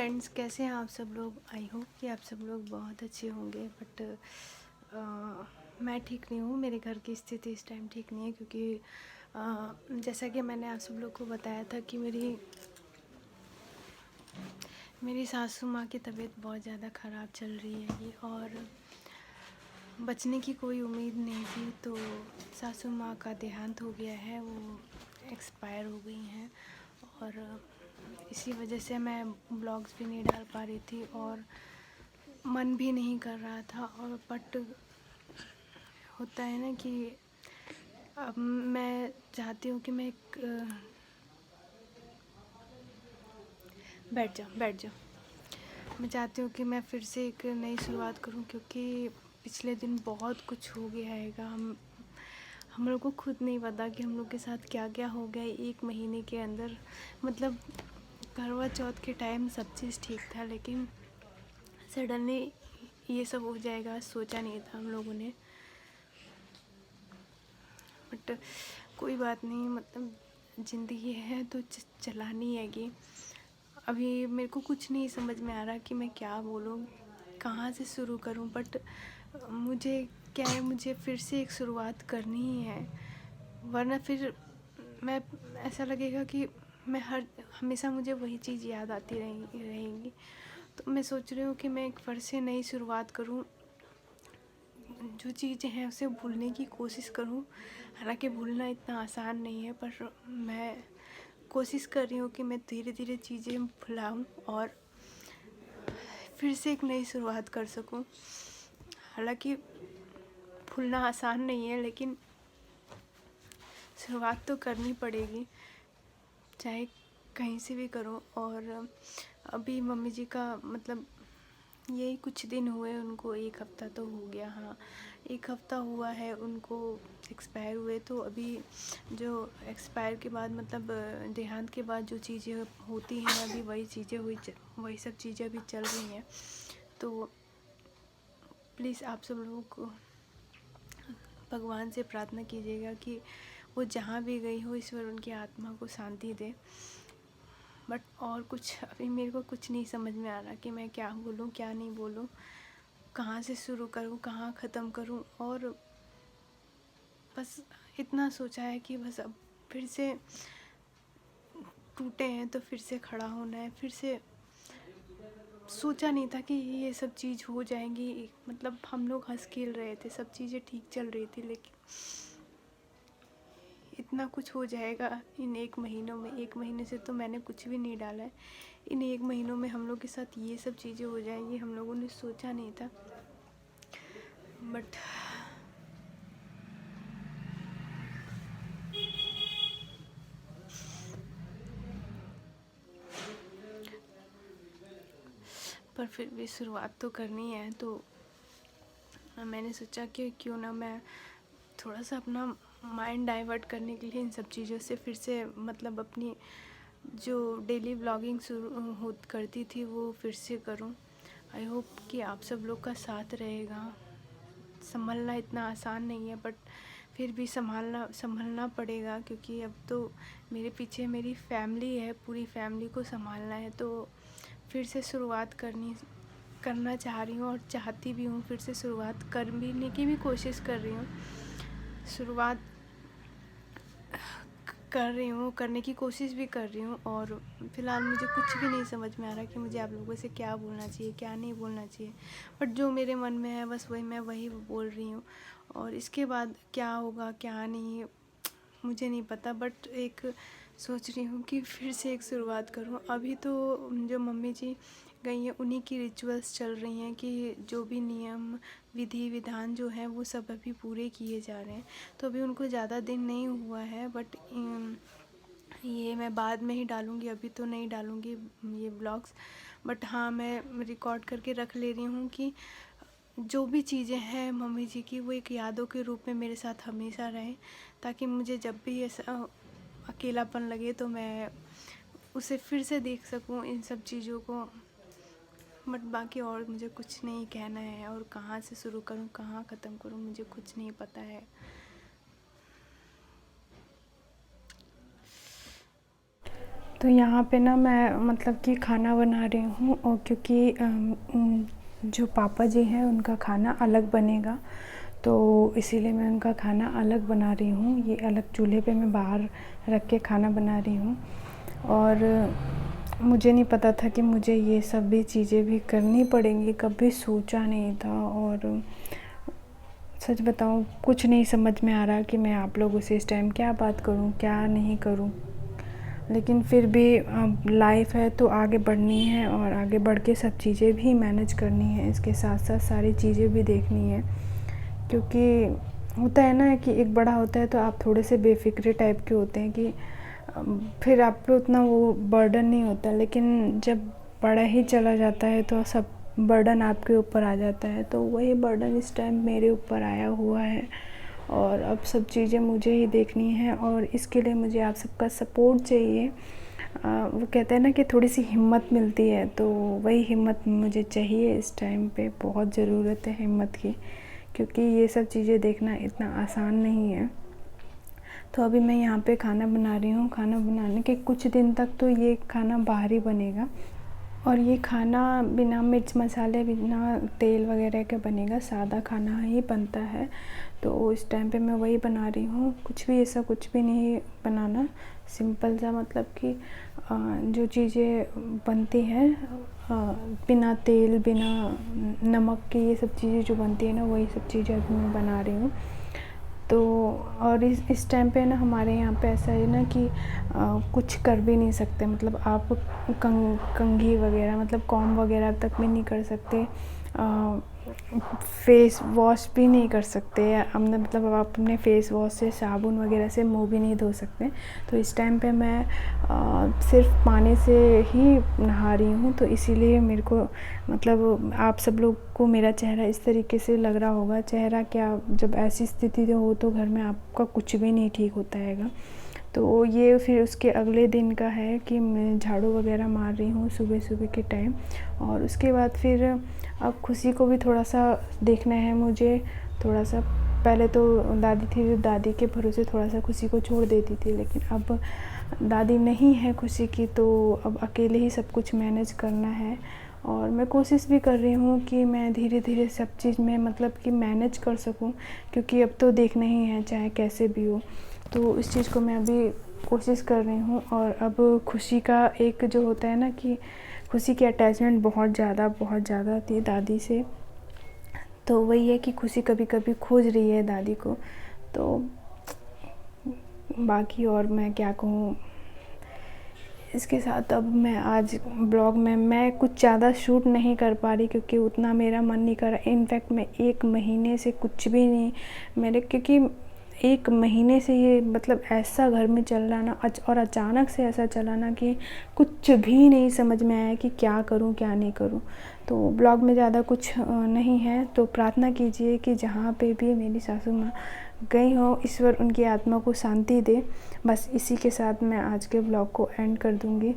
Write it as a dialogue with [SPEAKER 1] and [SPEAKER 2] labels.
[SPEAKER 1] Friends, कैसे हैं आप सब लोग। आई होप कि आप सब लोग बहुत अच्छे होंगे। बट मैं ठीक नहीं हूँ। मेरे घर की स्थिति इस टाइम ठीक नहीं है क्योंकि जैसा कि मैंने आप सब लोग को बताया था कि मेरी सासू माँ की तबीयत बहुत ज़्यादा ख़राब चल रही है और बचने की कोई उम्मीद नहीं थी। तो सासू माँ का देहांत हो गया है, वो एक्सपायर हो गई हैं और इसी वजह से मैं ब्लॉग्स भी नहीं डाल पा रही थी और मन भी नहीं कर रहा था। और बट होता है ना कि अब मैं चाहती हूँ कि मैं बैठ जाओ। मैं चाहती हूँ कि मैं फिर से एक नई शुरुआत करूँ क्योंकि पिछले दिन बहुत कुछ हो गया है। हम लोग को खुद नहीं पता कि हम लोग के साथ क्या क्या हो गया एक महीने के अंदर। मतलब करवा चौथ के टाइम सब चीज़ ठीक था, लेकिन सडनली ये सब हो जाएगा सोचा नहीं था हम लोगों ने। बट कोई बात नहीं, मतलब ज़िंदगी है तो चलानी हैगी। अभी मेरे को कुछ नहीं समझ में आ रहा कि मैं क्या बोलूँ, कहाँ से शुरू करूँ। बट मुझे क्या है, मुझे फिर से एक शुरुआत करनी ही है, वरना फिर मैं ऐसा लगेगा कि मैं हमेशा मुझे वही चीज़ याद आती रहेगी। तो मैं सोच रही हूँ कि मैं एक फिर से नई शुरुआत करूँ, जो चीज़ें हैं उसे भूलने की कोशिश करूँ। हालांकि भूलना इतना आसान नहीं है, पर मैं कोशिश कर रही हूँ कि मैं धीरे धीरे चीज़ें भुलाऊँ और फिर से एक नई शुरुआत कर सकूँ। हालांकि भूलना आसान नहीं है, लेकिन शुरुआत तो करनी पड़ेगी, चाहे कहीं से भी करो। और अभी मम्मी जी का मतलब यही कुछ दिन हुए उनको, एक हफ़्ता तो हो गया। हाँ, एक हफ़्ता हुआ है उनको एक्सपायर हुए। तो अभी जो एक्सपायर के बाद मतलब देहांत के बाद जो चीज़ें होती हैं, अभी वही सब चीज़ें अभी चल रही हैं। तो प्लीज़ आप सब लोग भगवान से प्रार्थना कीजिएगा कि वो जहाँ भी गई हो, ईश्वर उनकी आत्मा को शांति दे। बट और कुछ अभी मेरे को कुछ नहीं समझ में आ रहा कि मैं क्या बोलूँ क्या नहीं बोलूँ, कहाँ से शुरू करूँ कहाँ ख़त्म करूँ। और बस इतना सोचा है कि बस अब फिर से टूटे हैं तो फिर से खड़ा होना है। फिर से सोचा नहीं था कि ये सब चीज़ हो जाएंगी। मतलब हम लोग हंस खेल रहे थे, सब चीज़ें ठीक चल रही थी, लेकिन इतना कुछ हो जाएगा इन एक महीनों में। एक महीने से तो मैंने कुछ भी नहीं डाला है, इन एक महीनों में हम लोग के साथ ये सब चीज़ें हो जाएंगी, हम लोगों ने सोचा नहीं था। बट पर फिर भी शुरुआत तो करनी है। तो मैंने सोचा कि क्यों ना मैं थोड़ा सा अपना माइंड डाइवर्ट करने के लिए इन सब चीज़ों से फिर से मतलब अपनी जो डेली व्लॉगिंग शुरू करती थी वो फिर से करूं। आई होप कि आप सब लोग का साथ रहेगा। संभलना इतना आसान नहीं है, बट फिर भी संभलना पड़ेगा क्योंकि अब तो मेरे पीछे मेरी फैमिली है, पूरी फैमिली को संभालना है। तो फिर से शुरुआत करना चाह रही हूँ और चाहती भी हूँ। फिर से शुरुआत करने की भी कोशिश कर रही हूँ, शुरुआत कर रही हूँ, करने की कोशिश भी कर रही हूँ। और फ़िलहाल मुझे कुछ भी नहीं समझ में आ रहा कि मुझे आप लोगों से क्या बोलना चाहिए क्या नहीं बोलना चाहिए। बट जो मेरे मन में है बस वही बोल रही हूँ। और इसके बाद क्या होगा क्या नहीं मुझे नहीं पता, बट एक सोच रही हूँ कि फिर से एक शुरुआत करूँ। अभी तो जो मम्मी जी गई हैं उन्हीं की रिचुअल्स चल रही हैं कि जो भी नियम विधि विधान जो है वो सब अभी पूरे किए जा रहे हैं। तो अभी उनको ज़्यादा दिन नहीं हुआ है, बट ये मैं बाद में ही डालूँगी, अभी तो नहीं डालूँगी ये ब्लॉग्स। बट हाँ, मैं रिकॉर्ड करके रख ले रही हूँ कि जो भी चीज़ें हैं मम्मी जी की वो एक यादों के रूप में मेरे साथ हमेशा रहें, ताकि मुझे जब भी ऐसा अकेलापन लगे तो मैं उसे फिर से देख सकूं इन सब चीज़ों को। बट बाकी और मुझे कुछ नहीं कहना है, और कहाँ से शुरू करूं कहाँ ख़त्म करूं मुझे कुछ नहीं पता है। तो यहाँ पे ना मैं मतलब कि खाना बना रही हूँ, और क्योंकि जो पापा जी हैं उनका खाना अलग बनेगा, तो इसीलिए मैं उनका खाना अलग बना रही हूँ। ये अलग चूल्हे पे मैं बाहर रख के खाना बना रही हूँ। और मुझे नहीं पता था कि मुझे ये सब भी चीज़ें भी करनी पड़ेंगी, कभी सोचा नहीं था। और सच बताऊँ, कुछ नहीं समझ में आ रहा कि मैं आप लोगों से इस टाइम क्या बात करूँ, क्या नहीं करूँ। लेकिन फिर भी लाइफ है तो आगे बढ़नी है, और आगे बढ़ के सब चीज़ें भी मैनेज करनी है, इसके साथ साथ सारी चीज़ें भी देखनी है। क्योंकि होता है ना कि एक बड़ा होता है तो आप थोड़े से बेफिक्रे टाइप के होते हैं कि फिर आप पे उतना वो बर्डन नहीं होता, लेकिन जब बड़ा ही चला जाता है तो सब बर्डन आपके ऊपर आ जाता है। तो वही बर्डन इस टाइम मेरे ऊपर आया हुआ है, और अब सब चीज़ें मुझे ही देखनी है, और इसके लिए मुझे आप सबका सपोर्ट चाहिए। वो कहते हैं ना कि थोड़ी सी हिम्मत मिलती है, तो वही हिम्मत मुझे चाहिए इस टाइम पे, बहुत ज़रूरत है हिम्मत की, क्योंकि ये सब चीज़ें देखना इतना आसान नहीं है। तो अभी मैं यहाँ पे खाना बना रही हूँ। खाना बनाने के कुछ दिन तक तो ये खाना बाहर ही बनेगा, और ये खाना बिना मिर्च मसाले, बिना तेल वगैरह के बनेगा, सादा खाना ही बनता है। तो इस टाइम पे मैं वही बना रही हूँ, कुछ भी ऐसा कुछ भी नहीं बनाना, सिंपल सा, मतलब कि जो चीज़ें बनती हैं बिना तेल बिना नमक की, ये सब चीज़ें जो बनती है ना, वही सब चीज़ें अभी मैं बना रही हूँ। तो और इस टाइम पे ना हमारे यहाँ पे ऐसा है ना कि कुछ कर भी नहीं सकते, मतलब आप कंघी वगैरह, मतलब कॉम्ब वगैरह तक भी नहीं कर सकते, फेस वॉश भी नहीं कर सकते, हमने मतलब आप अपने फेस वॉश से, साबुन वगैरह से मुंह भी नहीं धो सकते। तो इस टाइम पे मैं सिर्फ पानी से ही नहा रही हूँ, तो इसीलिए मेरे को, मतलब आप सब लोग को मेरा चेहरा इस तरीके से लग रहा होगा। चेहरा क्या, जब ऐसी स्थिति हो तो घर में आपका कुछ भी नहीं ठीक होता हैगा। तो ये फिर उसके अगले दिन का है कि मैं झाड़ू वगैरह मार रही हूँ सुबह सुबह के टाइम, और उसके बाद फिर अब खुशी को भी थोड़ा सा देखना है मुझे। थोड़ा सा पहले तो दादी थी, जो दादी के भरोसे थोड़ा सा खुशी को छोड़ देती थी, लेकिन अब दादी नहीं है खुशी की, तो अब अकेले ही सब कुछ मैनेज करना है। और मैं कोशिश भी कर रही हूँ कि मैं धीरे धीरे सब चीज़ में, मतलब कि मैनेज कर सकूँ, क्योंकि अब तो देखना ही है चाहे कैसे भी हो। तो इस चीज़ को मैं अभी कोशिश कर रही हूँ। और अब खुशी का एक जो होता है ना कि खुशी की अटैचमेंट बहुत ज़्यादा थी दादी से, तो वही है कि खुशी कभी कभी खोज रही है दादी को। तो बाकी और मैं क्या कहूँ इसके साथ। अब मैं आज ब्लॉग में मैं कुछ ज़्यादा शूट नहीं कर पा रही, क्योंकि उतना मेरा मन नहीं कर रहा। इनफैक्ट मैं 1 महीने से कुछ भी नहीं मेरे, क्योंकि 1 महीने से ये मतलब ऐसा घर में चल रहा ना, और अचानक से ऐसा चला ना कि कुछ भी नहीं समझ में आया कि क्या करूं क्या नहीं करूं। तो ब्लॉग में ज़्यादा कुछ नहीं है, तो प्रार्थना कीजिए कि जहाँ पे भी मेरी सासू माँ गई हो, ईश्वर उनकी आत्मा को शांति दे। बस इसी के साथ मैं आज के ब्लॉग को एंड कर दूँगी।